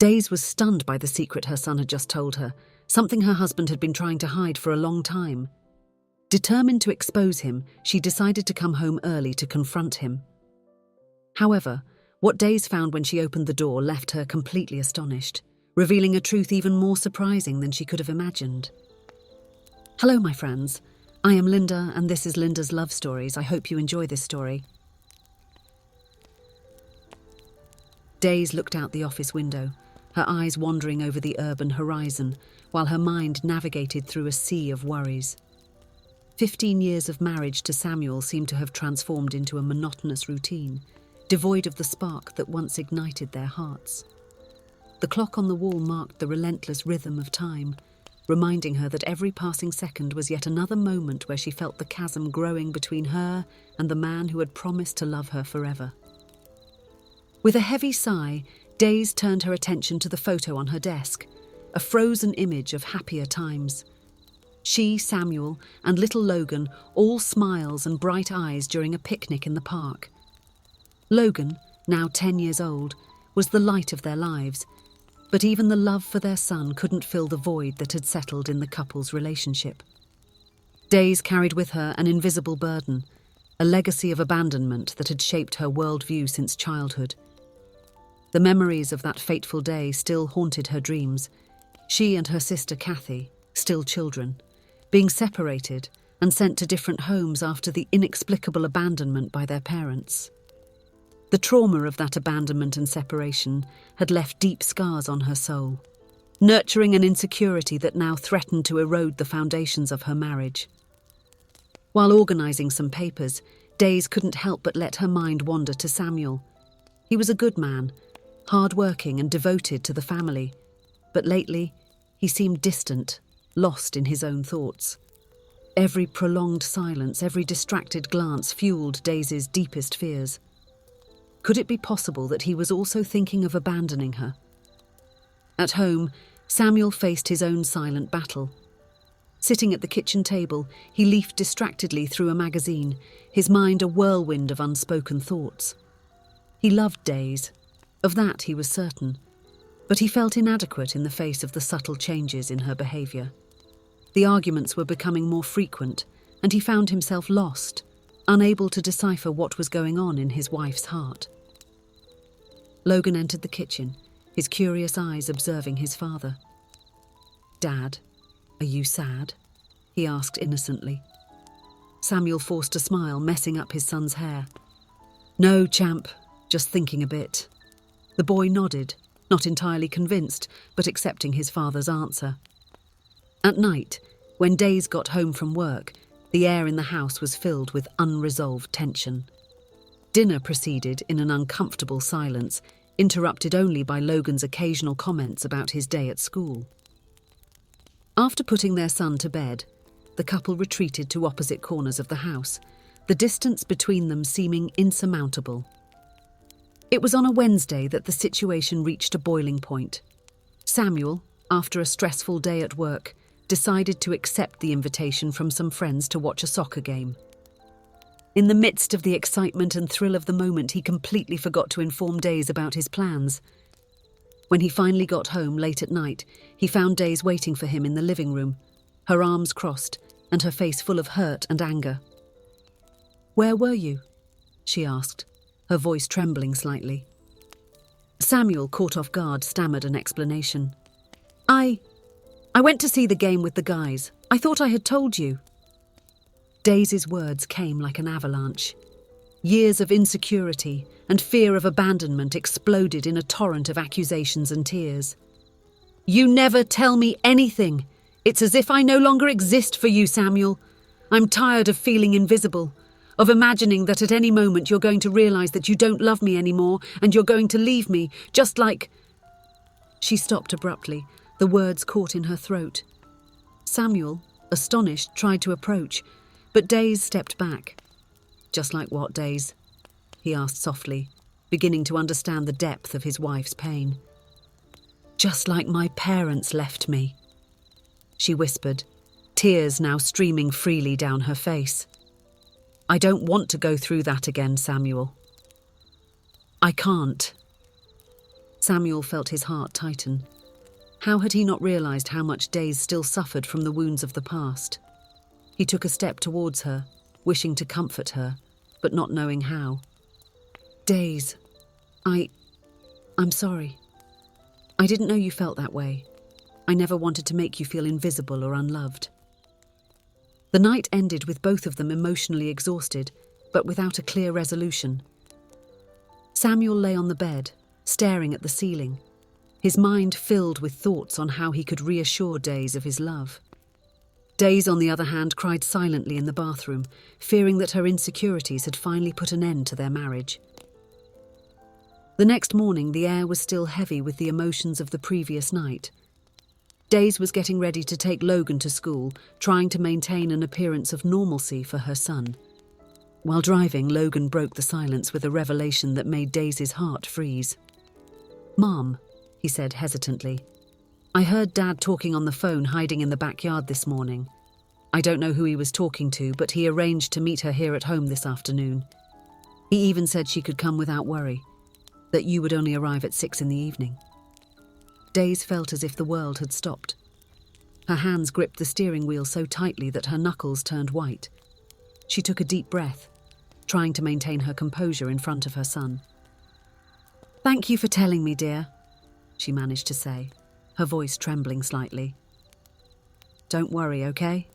Days was stunned by the secret her son had just told her, something her husband had been trying to hide for a long time. Determined to expose him, she decided to come home early to confront him. However, what Days found when she opened the door left her completely astonished, revealing a truth even more surprising than she could have imagined. Hello, my friends. I am Linda, and this is Linda's Love Stories. I hope you enjoy this story. Days looked out the office window, her eyes wandering over the urban horizon, while her mind navigated through a sea of worries. 15 years of marriage to Samuel seemed to have transformed into a monotonous routine, devoid of the spark that once ignited their hearts. The clock on the wall marked the relentless rhythm of time, reminding her that every passing second was yet another moment where she felt the chasm growing between her and the man who had promised to love her forever. With a heavy sigh, Days turned her attention to the photo on her desk, a frozen image of happier times. She, Samuel, and little Logan, all smiles and bright eyes during a picnic in the park. Logan, now 10 years old, was the light of their lives, but even the love for their son couldn't fill the void that had settled in the couple's relationship. Days carried with her an invisible burden, a legacy of abandonment that had shaped her worldview since childhood. The memories of that fateful day still haunted her dreams. She and her sister Kathy, still children, being separated and sent to different homes after the inexplicable abandonment by their parents. The trauma of that abandonment and separation had left deep scars on her soul, nurturing an insecurity that now threatened to erode the foundations of her marriage. While organising some papers, Days couldn't help but let her mind wander to Samuel. He was a good man, hard-working and devoted to the family, but lately he seemed distant, lost in his own thoughts. Every prolonged silence, every distracted glance fueled Daisy's deepest fears. Could it be possible that he was also thinking of abandoning her? At home, Samuel faced his own silent battle. Sitting at the kitchen table, he leafed distractedly through a magazine, his mind a whirlwind of unspoken thoughts. He loved Days. Of that he was certain, but he felt inadequate in the face of the subtle changes in her behaviour. The arguments were becoming more frequent, and he found himself lost, unable to decipher what was going on in his wife's heart. Logan entered the kitchen, his curious eyes observing his father. "Dad, are you sad?" he asked innocently. Samuel forced a smile, messing up his son's hair. "No, champ, just thinking a bit." The boy nodded, not entirely convinced, but accepting his father's answer. At night, when Days got home from work, the air in the house was filled with unresolved tension. Dinner proceeded in an uncomfortable silence, interrupted only by Logan's occasional comments about his day at school. After putting their son to bed, the couple retreated to opposite corners of the house, the distance between them seeming insurmountable. It was on a Wednesday that the situation reached a boiling point. Samuel, after a stressful day at work, decided to accept the invitation from some friends to watch a soccer game. In the midst of the excitement and thrill of the moment, he completely forgot to inform Days about his plans. When he finally got home late at night, he found Days waiting for him in the living room, her arms crossed and her face full of hurt and anger. "Where were you?" she asked, her voice trembling slightly. Samuel, caught off guard, stammered an explanation. I went to see the game with the guys. I thought I had told you." Daisy's words came like an avalanche. Years of insecurity and fear of abandonment exploded in a torrent of accusations and tears. "You never tell me anything. It's as if I no longer exist for you, Samuel. I'm tired of feeling invisible, of imagining that at any moment you're going to realise that you don't love me anymore and you're going to leave me, just like—" She stopped abruptly, the words caught in her throat. Samuel, astonished, tried to approach, but Days stepped back. "Just like what, Days?" he asked softly, beginning to understand the depth of his wife's pain. "Just like my parents left me," she whispered, tears now streaming freely down her face. "I don't want to go through that again, Samuel." "I can't." Samuel felt his heart tighten. How had he not realized how much Days still suffered from the wounds of the past? He took a step towards her, wishing to comfort her, but not knowing how. Days, I'm sorry. I didn't know you felt that way. I never wanted to make you feel invisible or unloved. The night ended with both of them emotionally exhausted, but without a clear resolution. Samuel lay on the bed, staring at the ceiling, his mind filled with thoughts on how he could reassure Days of his love. Days, on the other hand, cried silently in the bathroom, fearing that her insecurities had finally put an end to their marriage. The next morning, the air was still heavy with the emotions of the previous night. Days was getting ready to take Logan to school, trying to maintain an appearance of normalcy for her son. While driving, Logan broke the silence with a revelation that made Daisy's heart freeze. "Mom," he said hesitantly, "I heard Dad talking on the phone hiding in the backyard this morning. I don't know who he was talking to, but he arranged to meet her here at home this afternoon. He even said she could come without worry, that you would only arrive at 6 in the evening." Days felt as if the world had stopped. Her hands gripped the steering wheel so tightly that her knuckles turned white. She took a deep breath, trying to maintain her composure in front of her son. "Thank you for telling me, dear," she managed to say, her voice trembling slightly. "Don't worry, okay?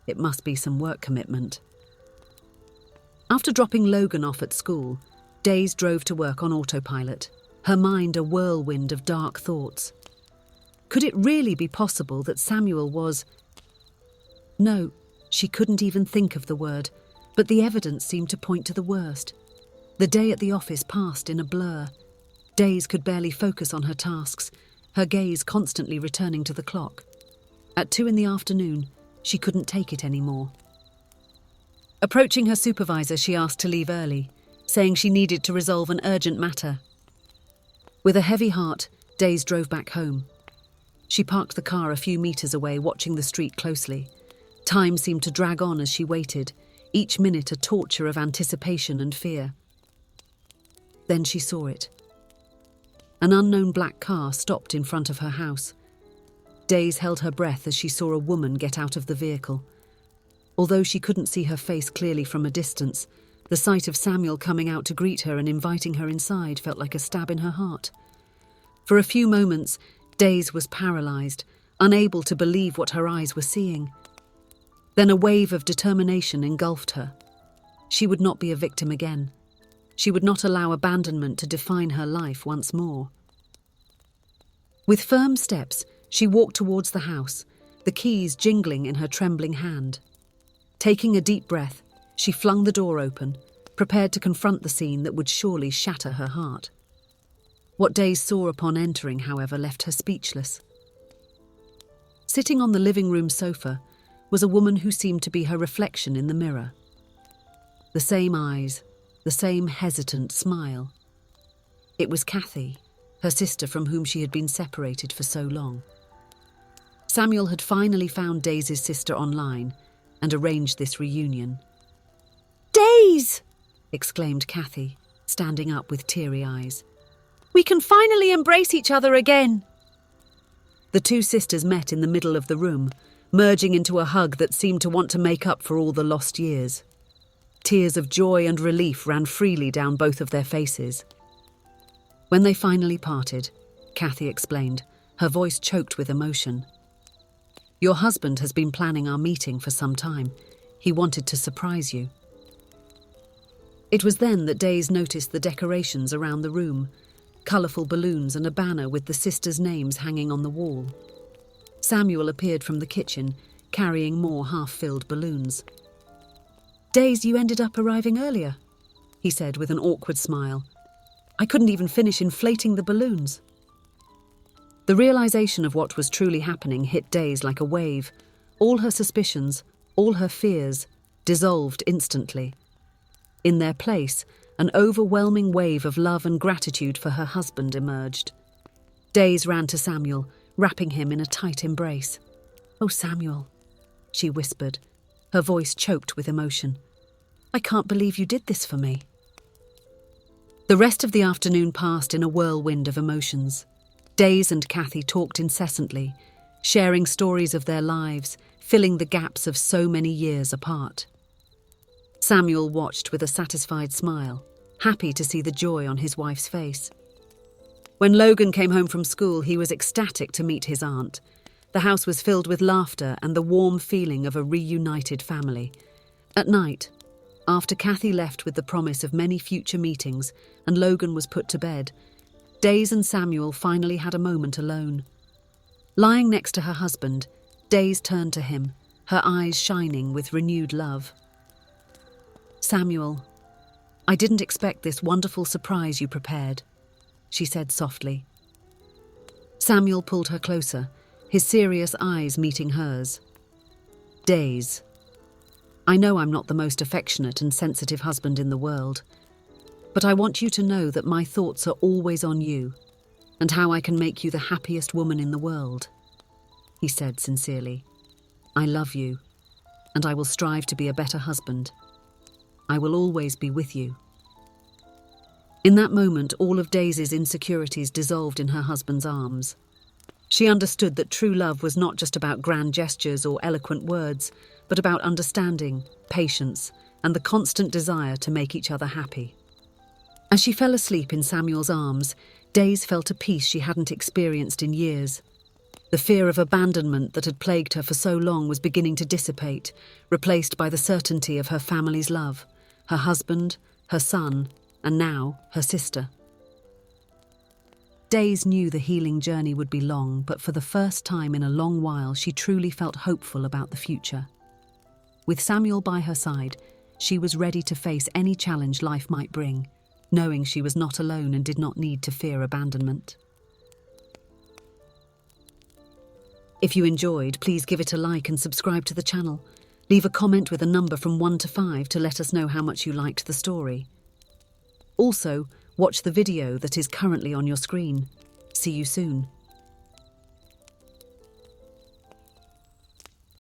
It must be some work commitment." After dropping Logan off at school, Days drove to work on autopilot, her mind a whirlwind of dark thoughts. Could it really be possible that Samuel was... No, she couldn't even think of the word, but the evidence seemed to point to the worst. The day at the office passed in a blur. Days could barely focus on her tasks, her gaze constantly returning to the clock. At 2 in the afternoon, she couldn't take it anymore. Approaching her supervisor, she asked to leave early, saying she needed to resolve an urgent matter. With a heavy heart, Days drove back home. She parked the car a few meters away, watching the street closely. Time seemed to drag on as she waited, each minute a torture of anticipation and fear. Then she saw it. An unknown black car stopped in front of her house. Days held her breath as she saw a woman get out of the vehicle. Although she couldn't see her face clearly from a distance, the sight of Samuel coming out to greet her and inviting her inside felt like a stab in her heart. For a few moments, Days was paralyzed, unable to believe what her eyes were seeing. Then a wave of determination engulfed her. She would not be a victim again. She would not allow abandonment to define her life once more. With firm steps, she walked towards the house, the keys jingling in her trembling hand. Taking a deep breath, she flung the door open, prepared to confront the scene that would surely shatter her heart. What Days saw upon entering, however, left her speechless. Sitting on the living room sofa was a woman who seemed to be her reflection in the mirror. The same eyes, the same hesitant smile. It was Kathy, her sister from whom she had been separated for so long. Samuel had finally found Daisy's sister online and arranged this reunion. "Days!" exclaimed Kathy, standing up with teary eyes. "We can finally embrace each other again!" The two sisters met in the middle of the room, merging into a hug that seemed to want to make up for all the lost years. Tears of joy and relief ran freely down both of their faces. When they finally parted, Kathy explained, her voice choked with emotion. "Your husband has been planning our meeting for some time. He wanted to surprise you." It was then that Days noticed the decorations around the room, colourful balloons and a banner with the sisters' names hanging on the wall. Samuel appeared from the kitchen, carrying more half-filled balloons. "Days, you ended up arriving earlier," he said with an awkward smile. "I couldn't even finish inflating the balloons." The realization of what was truly happening hit Days like a wave. All her suspicions, all her fears, dissolved instantly. In their place, an overwhelming wave of love and gratitude for her husband emerged. Days ran to Samuel, wrapping him in a tight embrace. "Oh, Samuel," she whispered, her voice choked with emotion. "I can't believe you did this for me." The rest of the afternoon passed in a whirlwind of emotions. Days and Kathy talked incessantly, sharing stories of their lives, filling the gaps of so many years apart. Samuel watched with a satisfied smile, happy to see the joy on his wife's face. When Logan came home from school, he was ecstatic to meet his aunt. The house was filled with laughter and the warm feeling of a reunited family. At night, after Kathy left with the promise of many future meetings and Logan was put to bed, Days and Samuel finally had a moment alone. Lying next to her husband, Days turned to him, her eyes shining with renewed love. "Samuel, I didn't expect this wonderful surprise you prepared," she said softly. Samuel pulled her closer, his serious eyes meeting hers. "Days, I know I'm not the most affectionate and sensitive husband in the world, but I want you to know that my thoughts are always on you and how I can make you the happiest woman in the world," he said sincerely. "I love you, and I will strive to be a better husband. I will always be with you." In that moment, all of Daisy's insecurities dissolved in her husband's arms. She understood that true love was not just about grand gestures or eloquent words, but about understanding, patience, and the constant desire to make each other happy. As she fell asleep in Samuel's arms, Days felt a peace she hadn't experienced in years. The fear of abandonment that had plagued her for so long was beginning to dissipate, replaced by the certainty of her family's love, her husband, her son, and now her sister. Days knew the healing journey would be long, but for the first time in a long while, she truly felt hopeful about the future. With Samuel by her side, she was ready to face any challenge life might bring, knowing she was not alone and did not need to fear abandonment. If you enjoyed, please give it a like and subscribe to the channel. Leave a comment with a number from 1 to 5 to let us know how much you liked the story. Also, watch the video that is currently on your screen. See you soon.